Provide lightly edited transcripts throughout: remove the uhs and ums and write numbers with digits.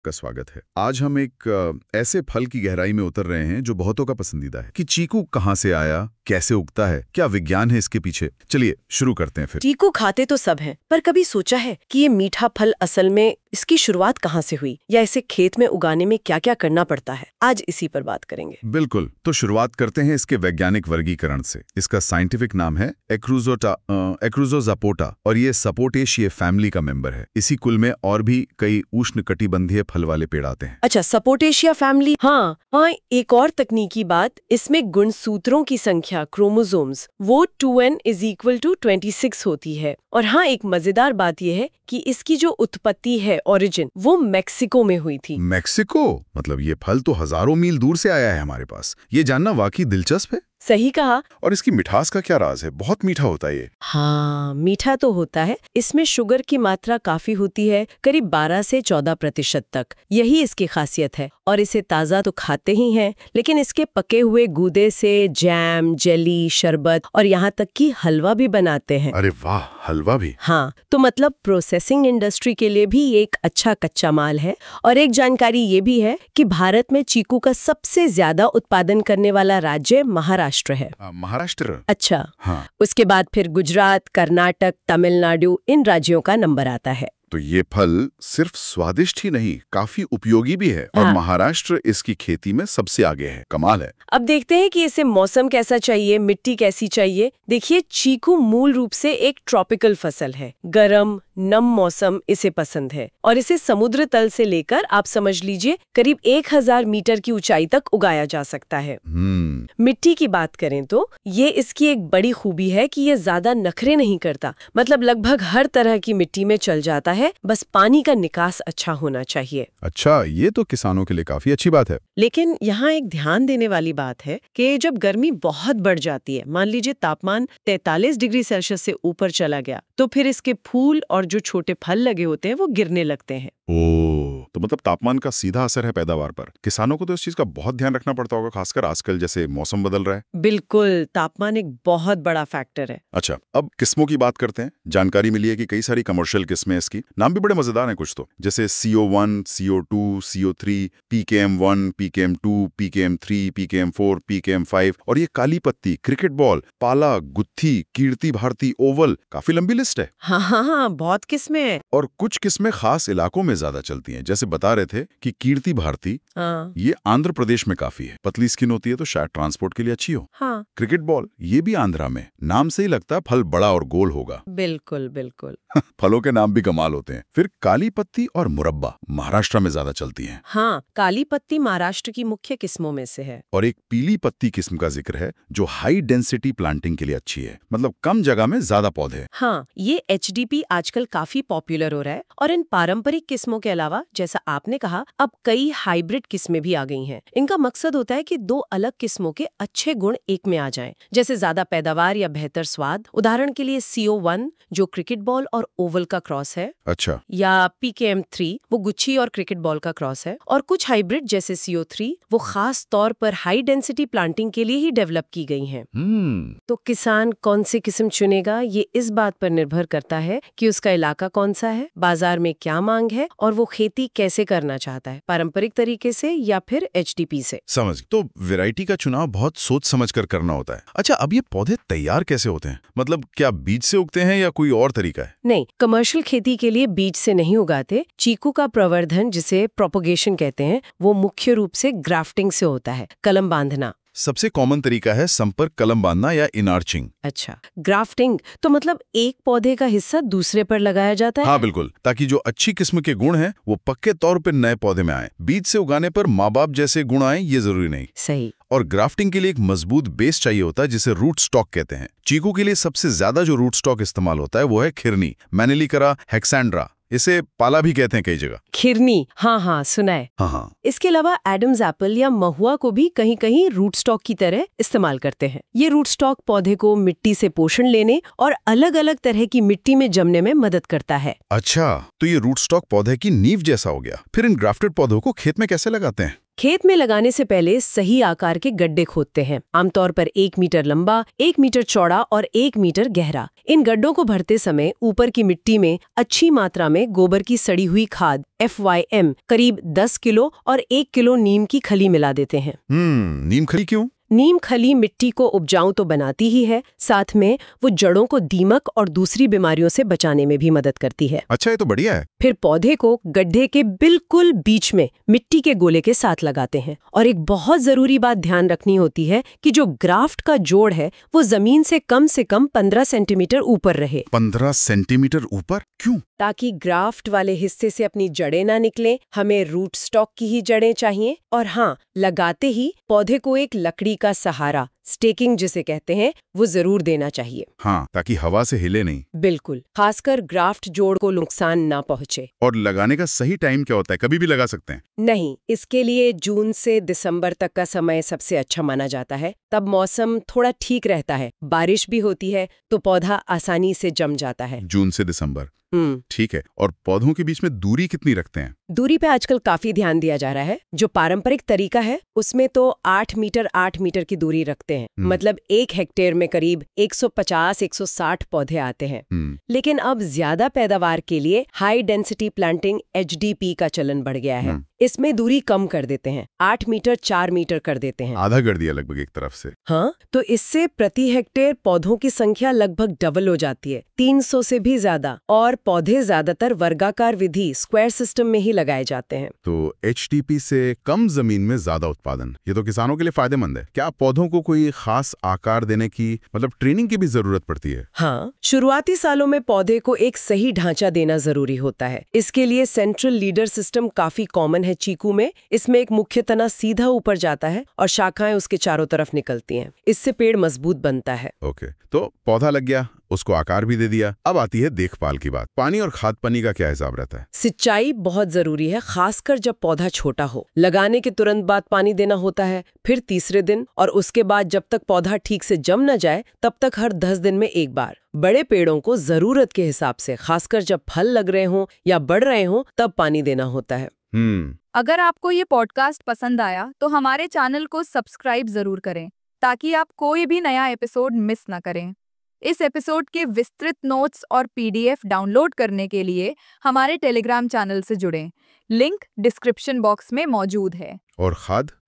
आपका स्वागत है। आज हम एक ऐसे फल की गहराई में उतर रहे हैं जो बहुतों का पसंदीदा है कि चीकू कहाँ से आया, कैसे उगता है, क्या विज्ञान है इसके पीछे। चलिए शुरू करते हैं फिर। चीकू खाते तो सब हैं, पर कभी सोचा है कि ये मीठा फल असल में इसकी शुरुआत कहाँ से हुई या इसे खेत में उगाने में क्या क्या करना पड़ता है? आज इसी पर बात करेंगे। बिल्कुल, तो शुरुआत करते हैं इसके वैज्ञानिक वर्गीकरण से। इसका साइंटिफिक नाम है एक्रूजोजापोटा और ये सपोटेशिये फैमिली का मेंबर है। इसी कुल में और भी कई उष्णकटिबंधीय फल वाले पेड़ आते हैं। अच्छा, सपोटेशिया फैमिली। हाँ, एक और तकनीकी बात, इसमें गुणसूत्रों की संख्या क्रोमोसोम्स वो 2n=26 होती है। और हाँ, एक मजेदार बात यह है कि इसकी जो उत्पत्ति है, ओरिजिन, वो मैक्सिको में हुई थी। मैक्सिको? मतलब ये फल तो हजारों मील दूर से आया है हमारे पास। ये जानना वाकई दिलचस्प है। सही कहा। और इसकी मिठास का क्या राज है? बहुत मीठा होता है ये। हाँ, मीठा तो होता है। इसमें शुगर की मात्रा काफी होती है, करीब 12 से 14% तक। यही इसकी खासियत है। और इसे ताज़ा तो खाते ही हैं, लेकिन इसके पके हुए गूदे से जैम, जेली, शरबत और यहाँ तक कि हलवा भी बनाते हैं। अरे वाह, हलवा भी? हाँ, तो मतलब प्रोसेसिंग इंडस्ट्री के लिए भी एक अच्छा कच्चा माल है। और एक जानकारी ये भी है कि भारत में चीकू का सबसे ज्यादा उत्पादन करने वाला राज्य महाराष्ट्र है। महाराष्ट्र? अच्छा। हाँ। उसके बाद फिर गुजरात, कर्नाटक, तमिलनाडु, इन राज्यों का नंबर आता है। तो ये फल सिर्फ स्वादिष्ट ही नहीं, काफी उपयोगी भी है। और हाँ। महाराष्ट्र इसकी खेती में सबसे आगे है। कमाल है। अब देखते हैं कि इसे मौसम कैसा चाहिए, मिट्टी कैसी चाहिए। देखिए, चीकू मूल रूप से एक ट्रॉपिकल फसल है। गरम, नम मौसम इसे पसंद है और इसे समुद्र तल से लेकर आप समझ लीजिए करीब 1000 मीटर की ऊंचाई तक उगाया जा सकता है। मिट्टी की बात करें तो ये इसकी एक बड़ी खूबी है कि ये ज्यादा नखरे नहीं करता। मतलब लगभग हर तरह की मिट्टी में चल जाता है, बस पानी का निकास अच्छा होना चाहिए। अच्छा, ये तो किसानों के लिए काफी अच्छी बात है। लेकिन यहाँ एक ध्यान देने वाली बात है कि जब गर्मी बहुत बढ़ जाती है, मान लीजिए तापमान 43 डिग्री सेल्सियस से ऊपर चला गया, तो फिर इसके फूल और जो छोटे फल लगे होते हैं वो गिरने लगते हैं। ओह, तो मतलब तापमान का सीधा असर है पैदावार पर। किसानों को तो इस चीज का बहुत ध्यान रखना पड़ता होगा, खासकर आजकल जैसे मौसम बदल रहा है। बिल्कुल, तापमान एक बहुत बड़ा फैक्टर है। अच्छा, अब किस्मों की बात करते हैं। जानकारी मिली है कि कई सारी कमर्शियल किस्में इसकी, नाम भी बड़े मजेदार हैं कुछ तो, जैसे CO1, CO2, CO3, PKM1, PKM2, PKM3, PKM4, PKM5 और ये काली पत्ती, क्रिकेट बॉल, पाला, गुत्थी, कीर्ति भारती, ओवल। काफी लंबी लिस्ट है। हाँ, बहुत किस्में हैं। और कुछ किस्में खास इलाकों में ज्यादा चलती हैं। जैसे बता रहे थे कि कीर्ति भारती, हाँ। ये आंध्र प्रदेश में काफी है। पतली स्किन होती है तो शायद ट्रांसपोर्ट के लिए अच्छी हो। हाँ। क्रिकेट बॉल, ये भी आंध्रा में। नाम से ही लगता है फल बड़ा और गोल होगा। बिल्कुल बिल्कुल। फलों के नाम भी कमाल होते हैं। फिर काली पत्ती और मुरब्बा महाराष्ट्र में ज्यादा चलती हैं। हाँ, काली पत्ती महाराष्ट्र की मुख्य किस्मों में से है। और एक पीली पत्ती किस्म का जिक्र है जो हाई डेंसिटी प्लांटिंग के लिए अच्छी है, मतलब कम जगह में ज्यादा पौधे। हाँ, ये HDP आजकल काफी पॉपुलर हो रहा है। और इन पारंपरिक किस्मों के अलावा, जैसा आपने कहा, अब कई हाइब्रिड किस्में भी आ गई हैं। इनका मकसद होता है कि दो अलग किस्मों के अच्छे गुण एक में आ जाएं, जैसे ज्यादा पैदावार या बेहतर स्वाद। उदाहरण के लिए CO1 जो क्रिकेट बॉल और ओवल का क्रॉस है। अच्छा। या PKM3 वो गुच्छी और क्रिकेट बॉल का क्रॉस है। और कुछ हाइब्रिड जैसे CO3 वो खास तौर पर हाई डेंसिटी प्लांटिंग के लिए ही डेवलप की गई हैं। तो किसान कौन सी किस्म चुनेगा, ये इस बात पर निर्भर करता है कि उसका इलाका कौन सा है, बाजार में क्या मांग है और वो खेती कैसे करना चाहता है, पारंपरिक तरीके से या फिर HDP से। समझ। तो वैरायटी का चुनाव बहुत सोच समझ कर करना होता है। अच्छा, अब ये पौधे तैयार कैसे होते हैं? मतलब क्या बीज से उगते हैं या कोई और तरीका है? नहीं, कमर्शियल खेती के लिए बीज से नहीं उगाते। चीकू का प्रवर्धन, जिसे प्रोपोगेशन कहते हैं, वो मुख्य रूप से ग्राफ्टिंग से होता है, कलम बांधना। सबसे कॉमन तरीका है संपर्क कलम बांधना या इनार्चिंग। अच्छा, ग्राफ्टिंग तो मतलब एक पौधे का हिस्सा दूसरे पर लगाया जाता है। हाँ बिल्कुल, ताकि जो अच्छी किस्म के गुण हैं वो पक्के तौर पर नए पौधे में आए। बीज से उगाने पर माँ बाप जैसे गुण आए ये जरूरी नहीं। सही। और ग्राफ्टिंग के लिए एक मजबूत बेस चाहिए होता है जिसे रूट स्टॉक कहते हैं। चीकू के लिए सबसे ज्यादा जो रूट स्टॉक इस्तेमाल होता है वो है खिरनी, मैनिलिकरा हेक्सैंड्रा। इसे पाला भी कहते हैं कई जगह। खिरनी, हाँ सुना है। हाँ। इसके अलावा एडम्स एप्पल या महुआ को भी कहीं कहीं रूट स्टॉक की तरह इस्तेमाल करते हैं। ये रूट स्टॉक पौधे को मिट्टी से पोषण लेने और अलग अलग तरह की मिट्टी में जमने में मदद करता है। अच्छा, तो ये रूट स्टॉक पौधे की नींव जैसा हो गया। फिर इन ग्राफ्टेड पौधों को खेत में कैसे लगाते हैं? खेत में लगाने से पहले सही आकार के गड्ढे खोदते हैं, आमतौर पर 1 मीटर लंबा, 1 मीटर चौड़ा और 1 मीटर गहरा। इन गड्ढों को भरते समय ऊपर की मिट्टी में अच्छी मात्रा में गोबर की सड़ी हुई खाद FYM करीब 10 किलो और 1 किलो नीम की खली मिला देते हैं। नीम खली क्यों? नीम खली मिट्टी को उपजाऊ तो बनाती ही है, साथ में वो जड़ों को दीमक और दूसरी बीमारियों से बचाने में भी मदद करती है। अच्छा, ये तो बढ़िया है। फिर पौधे को गड्ढे के बिल्कुल बीच में मिट्टी के गोले के साथ लगाते हैं। और एक बहुत जरूरी बात ध्यान रखनी होती है कि जो ग्राफ्ट का जोड़ है वो जमीन से कम 15 सेंटीमीटर ऊपर रहे। 15 सेंटीमीटर ऊपर? क्यों? ताकि ग्राफ्ट वाले हिस्से से अपनी जड़ें ना निकलें। हमें रूट स्टॉक की ही जड़ें चाहिए। और हाँ, लगाते ही पौधे को एक लकड़ी का सहारा, स्टेकिंग जिसे कहते हैं, वो जरूर देना चाहिए। हाँ, ताकि हवा से हिले नहीं। बिल्कुल, खासकर ग्राफ्ट जोड़ को नुकसान ना पहुंचे। और लगाने का सही टाइम क्या होता है? कभी भी लगा सकते हैं? नहीं, इसके लिए जून से दिसंबर तक का समय सबसे अच्छा माना जाता है। तब मौसम थोड़ा ठीक रहता है, बारिश भी होती है, तो पौधा आसानी से जम जाता है। जून से दिसंबर, ठीक है। और पौधों के बीच में दूरी कितनी रखते हैं? दूरी पे आजकल काफी ध्यान दिया जा रहा है। जो पारंपरिक तरीका है उसमें तो 8 मीटर की दूरी रखते हैं। मतलब 1 हेक्टेयर में करीब 150-160 पौधे आते हैं। लेकिन अब ज्यादा पैदावार के लिए हाई डेंसिटी प्लांटिंग HDP का चलन बढ़ गया है। इसमें दूरी कम कर देते हैं, 8 मीटर 4 मीटर कर देते हैं। आधा कर दिया लगभग एक तरफ से। हाँ, तो इससे प्रति हेक्टेयर पौधों की संख्या लगभग डबल हो जाती है, 300 से भी ज्यादा। और पौधे ज्यादातर वर्गाकार विधि, स्क्वायर सिस्टम में ही लगाए जाते हैं। तो HDP से कम जमीन में ज्यादा उत्पादन, ये तो किसानों के लिए फायदेमंद है। क्या पौधों को कोई खास आकार देने की, मतलब ट्रेनिंग की भी जरूरत पड़ती है? हाँ, शुरुआती सालों में पौधे को एक सही ढांचा देना जरूरी होता है। इसके लिए सेंट्रल लीडर सिस्टम काफी कॉमन है चीकू में। इसमें एक मुख्य तना सीधा ऊपर जाता है और शाखाएं उसके चारों तरफ निकलती हैं। इससे पेड़ मजबूत बनता है। ओके, तो पौधा लग गया, उसको आकार भी दे दिया। अब आती है देखभाल की बात। पानी और खाद पानी का क्या हिसाब रहता है? सिंचाई बहुत जरूरी है, खासकर जब पौधा छोटा हो। लगाने के तुरंत बाद पानी देना होता है, फिर तीसरे दिन, और उसके बाद जब तक पौधा ठीक से जम न जाए तब तक हर 10 दिन में एक बार। बड़े पेड़ों को जरूरत के हिसाब से, खासकर जब फल लग रहे हों या बढ़ रहे हों, तब पानी देना होता है। अगर आपको ये पॉडकास्ट पसंद आया तो हमारे चैनल को सब्सक्राइब जरूर करें ताकि आप कोई भी नया एपिसोड मिस न करें। इस एपिसोड के विस्तृत नोट्स और PDF डाउनलोड करने के लिए हमारे टेलीग्राम चैनल से जुड़ें। लिंक डिस्क्रिप्शन बॉक्स में मौजूद है। और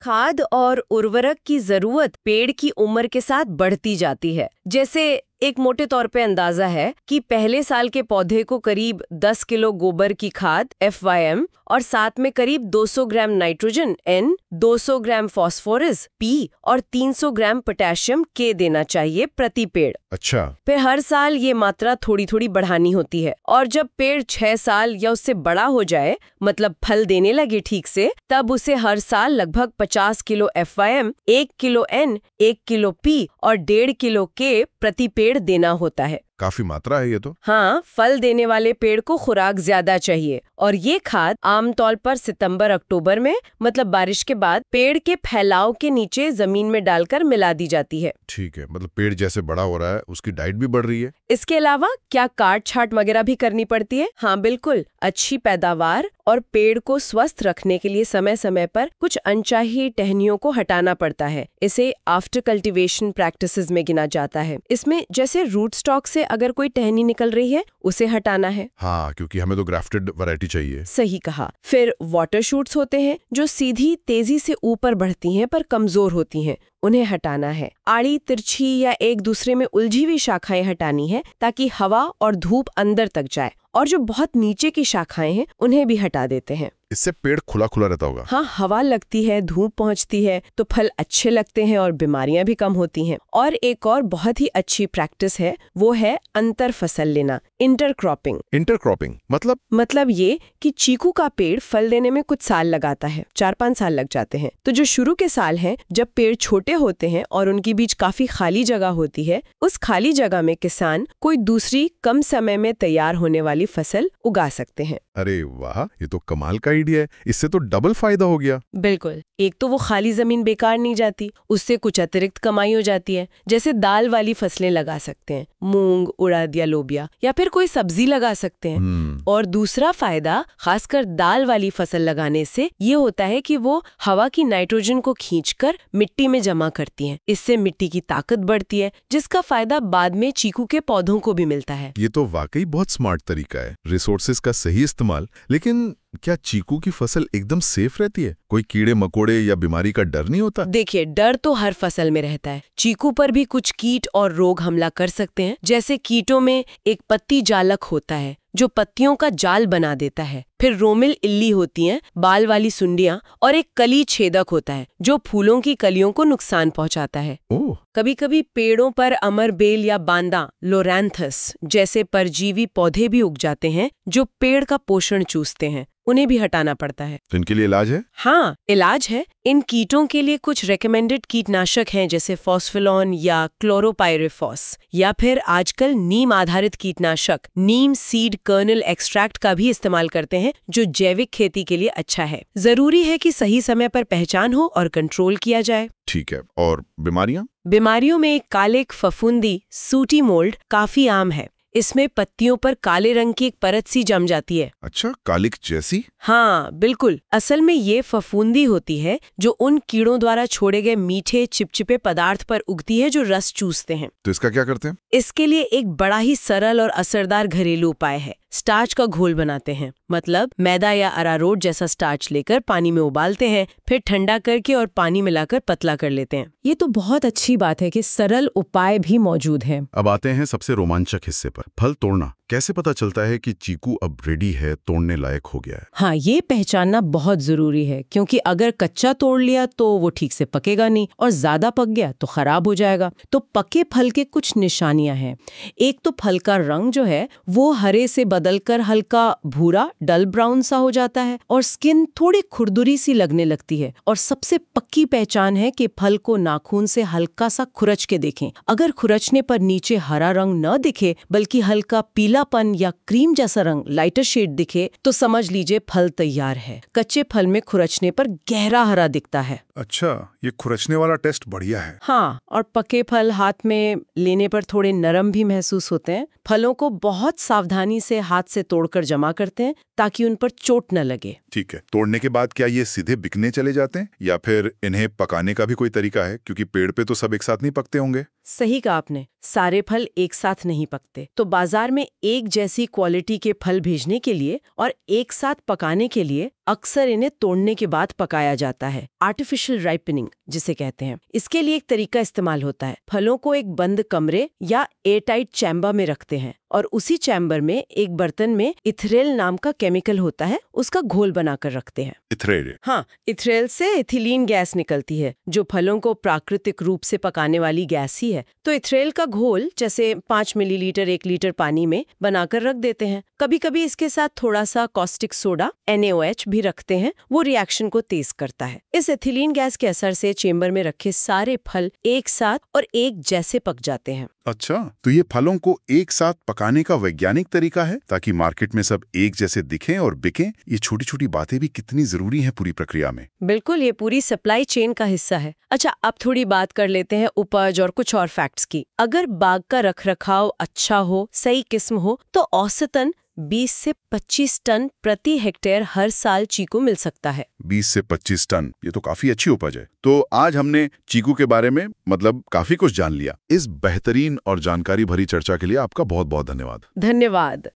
खाद और उर्वरक की जरूरत पेड़ की उम्र के साथ बढ़ती जाती है। जैसे एक मोटे तौर पे अंदाजा है कि पहले साल के पौधे को करीब 10 किलो गोबर की खाद FYM और साथ में करीब 200 gram nitrogen N, 200 gram phosphorus P और 300 ग्राम पोटेशियम K देना चाहिए प्रति पेड़। अच्छा। फिर हर साल ये मात्रा थोड़ी थोड़ी बढ़ानी होती है। और जब पेड़ 6 साल या उससे बड़ा हो जाए, मतलब फल देने लगे ठीक से, तब उसे हर साल लगभग 50 kilo FYM, 1 kilo N, 1 kilo P और 1.5 किलो K प्रति पेड़ देना होता है। काफी मात्रा है ये तो। हाँ, फल देने वाले पेड़ को खुराक ज्यादा चाहिए और ये खाद आमतौर पर सितंबर-अक्टूबर में, मतलब बारिश के बाद, पेड़ के फैलाव के नीचे जमीन में डालकर मिला दी जाती है। ठीक है, मतलब पेड़ जैसे बड़ा हो रहा है उसकी डाइट भी बढ़ रही है। इसके अलावा क्या काट छाट वगैरह भी करनी पड़ती है? हाँ बिल्कुल, अच्छी पैदावार और पेड़ को स्वस्थ रखने के लिए समय समय पर कुछ अनचाही टहनियों को हटाना पड़ता है। इसे आफ्टर कल्टीवेशन प्रैक्टिसेस में गिना जाता है। इसमें जैसे रूट स्टॉक से अगर कोई टहनी निकल रही है उसे हटाना है। हाँ, क्योंकि हमें तो ग्राफ्टेड वैरायटी चाहिए। सही कहा। फिर वाटर शूट्स होते हैं जो सीधी तेजी से ऊपर बढ़ती हैं पर कमजोर होती हैं, उन्हें हटाना है। आड़ी तिरछी या एक दूसरे में उलझी हुई शाखाएं हटानी है ताकि हवा और धूप अंदर तक जाए। और जो बहुत नीचे की शाखाएं हैं उन्हें भी हटा देते हैं। इससे पेड़ खुला खुला रहता होगा। हाँ, हवा लगती है, धूप पहुंचती है तो फल अच्छे लगते हैं और बीमारियां भी कम होती हैं। और एक और बहुत ही अच्छी प्रैक्टिस है, वो है अंतर फसल लेना, इंटरक्रॉपिंग। इंटरक्रॉपिंग मतलब ये कि चीकू का पेड़ फल देने में कुछ साल लगाता है, 4-5 साल लग जाते हैं। तो जो शुरू के साल हैं, जब पेड़ छोटे होते हैं और उनके बीच काफी खाली जगह होती है, उस खाली जगह में किसान कोई दूसरी कम समय में तैयार होने वाली फसल उगा सकते हैं। अरे वाह, ये तो कमाल का आइडिया है। इससे तो डबल फायदा हो गया। बिल्कुल, एक तो वो खाली जमीन बेकार नहीं जाती, उससे कुछ अतिरिक्त कमाई हो जाती है। जैसे दाल वाली फसलें लगा सकते हैं, मूंग, उड़द या लोबिया, या फिर कोई सब्जी लगा सकते हैं। और दूसरा फायदा खासकर दाल वाली फसल लगाने से ये होता है कि वो हवा की नाइट्रोजन को खींचकर मिट्टी में जमा करती हैं। इससे मिट्टी की ताकत बढ़ती है, जिसका फायदा बाद में चीकू के पौधों को भी मिलता है। ये तो वाकई बहुत स्मार्ट तरीका है, रिसोर्सेज का सही इस्तेमाल। लेकिन क्या चीकू की फसल एकदम सेफ रहती है? कोई कीड़े मकोड़े या बीमारी का डर नहीं होता? देखिए, डर तो हर फसल में रहता है। चीकू पर भी कुछ कीट और रोग हमला कर सकते हैं। जैसे कीटों में एक पत्ती जालक होता है जो पत्तियों का जाल बना देता है। फिर रोमिल इल्ली होती हैं, बाल वाली सुंडियां, और एक कली छेदक होता है जो फूलों की कलियों को नुकसान पहुंचाता है। कभी कभी पेड़ों पर अमरबेल या बांदा, लोरैंथस जैसे परजीवी पौधे भी उग जाते हैं जो पेड़ का पोषण चूसते हैं। उन्हें भी हटाना पड़ता है। तो इनके लिए इलाज है? हाँ, इलाज है। इन कीटों के लिए कुछ रेकमेंडेड कीटनाशक हैं, जैसे फॉस्फेलॉन या क्लोरोपाइरिफॉस, या फिर आजकल नीम आधारित कीटनाशक नीम सीड कर्नल एक्सट्रैक्ट का भी इस्तेमाल करते हैं, जो जैविक खेती के लिए अच्छा है। जरूरी है कि सही समय पर पहचान हो और कंट्रोल किया जाए। ठीक है। और बीमारियां? बीमारियों में कालिक, फफूंदी, सूटी मोल्ड काफी आम है। इसमें पत्तियों पर काले रंग की एक परत सी जम जाती है। अच्छा, कालिक जैसी? हाँ, बिल्कुल। असल में ये फफूंदी होती है जो उन कीड़ों द्वारा छोड़े गए मीठे चिपचिपे पदार्थ पर उगती है जो रस चूसते हैं। तो इसका क्या करते हैं? इसके लिए एक बड़ा ही सरल और असरदार घरेलू उपाय है। स्टार्च का घोल बनाते हैं, मतलब मैदा या अरारोट जैसा स्टार्च लेकर पानी में उबालते हैं, फिर ठंडा करके और पानी मिलाकर पतला कर लेते हैं। ये तो बहुत अच्छी बात है कि सरल उपाय भी मौजूद है। अब आते हैं सबसे रोमांचक हिस्से पर, फल तोड़ना। कैसे पता चलता है कि चीकू अब रेडी है, तोड़ने लायक हो गया है? हाँ, ये पहचानना बहुत जरूरी है, क्योंकि अगर कच्चा तोड़ लिया तो वो ठीक से पकेगा नहीं, और ज्यादा पक गया तो खराब हो जाएगा। तो पके फल के कुछ निशानियां हैं। एक तो फल का रंग जो है वो हरे से बदलकर हल्का भूरा डल ब्राउन सा हो जाता है, और स्किन थोड़ी खुरदुरी सी लगने लगती है। और सबसे पक्की पहचान है कि फल को नाखून से हल्का सा खुरच के देखें। अगर खुरचने पर नीचे हरा रंग न दिखे बल्कि हल्का पीलापन या क्रीम जैसा रंग, लाइटर शेड दिखे, तो समझ लीजिए फल तैयार है। कच्चे फल में खुरचने पर गहरा हरा दिखता है। अच्छा, ये खुरचने वाला टेस्ट बढ़िया है। हाँ, और पके फल हाथ में लेने पर थोड़े नरम भी महसूस होते हैं। फलों को बहुत सावधानी से हाथ से तोड़कर जमा करते हैं ताकि उन पर चोट न लगे। ठीक है। तोड़ने के बाद क्या ये सीधे बिकने चले जाते हैं, या फिर इन्हें पकाने का भी कोई तरीका है? क्योंकि पेड़ पे तो सब एक साथ नहीं पकते होंगे। सही कहा आपने, सारे फल एक साथ नहीं पकते। तो बाजार में एक जैसी क्वालिटी के फल भेजने के लिए और एक साथ पकाने के लिए अक्सर इन्हें तोड़ने के बाद पकाया जाता है, आर्टिफिशियल राइपनिंग जिसे कहते हैं। इसके लिए एक तरीका इस्तेमाल होता है। फलों को एक बंद कमरे या एयरटाइट चैम्बर में रखते हैं, और उसी चैम्बर में एक बर्तन में इथरेल नाम का केमिकल होता है, उसका घोल बनाकर रखते हैं। इथरेल? हाँ, इथरेल से इथिलीन गैस निकलती है, जो फलों को प्राकृतिक रूप से पकाने वाली गैस ही है। तो इथरेल का घोल जैसे 5 मिलीलीटर 1 लीटर पानी में बनाकर रख देते हैं। कभी कभी इसके साथ थोड़ा सा कॉस्टिक सोडा NaOH भी रखते हैं, वो रिएक्शन को तेज करता है। इस इथिलीन गैस के असर से चेम्बर में रखे सारे फल एक साथ और एक जैसे पक जाते हैं। अच्छा, तो ये फलों को एक साथ पकाने का वैज्ञानिक तरीका है ताकि मार्केट में सब एक जैसे दिखें और बिकें। ये छोटी छोटी बातें भी कितनी जरूरी हैं पूरी प्रक्रिया में। बिल्कुल, ये पूरी सप्लाई चेन का हिस्सा है। अच्छा, अब थोड़ी बात कर लेते हैं उपज और कुछ और फैक्ट्स की। अगर बाग का रखरखाव अच्छा हो, सही किस्म हो, तो औसतन 20 से 25 टन प्रति हेक्टेयर हर साल चीकू मिल सकता है। 20 से 25 टन, ये तो काफी अच्छी उपज है। तो आज हमने चीकू के बारे में काफी कुछ जान लिया। इस बेहतरीन और जानकारी भरी चर्चा के लिए आपका बहुत बहुत धन्यवाद। धन्यवाद।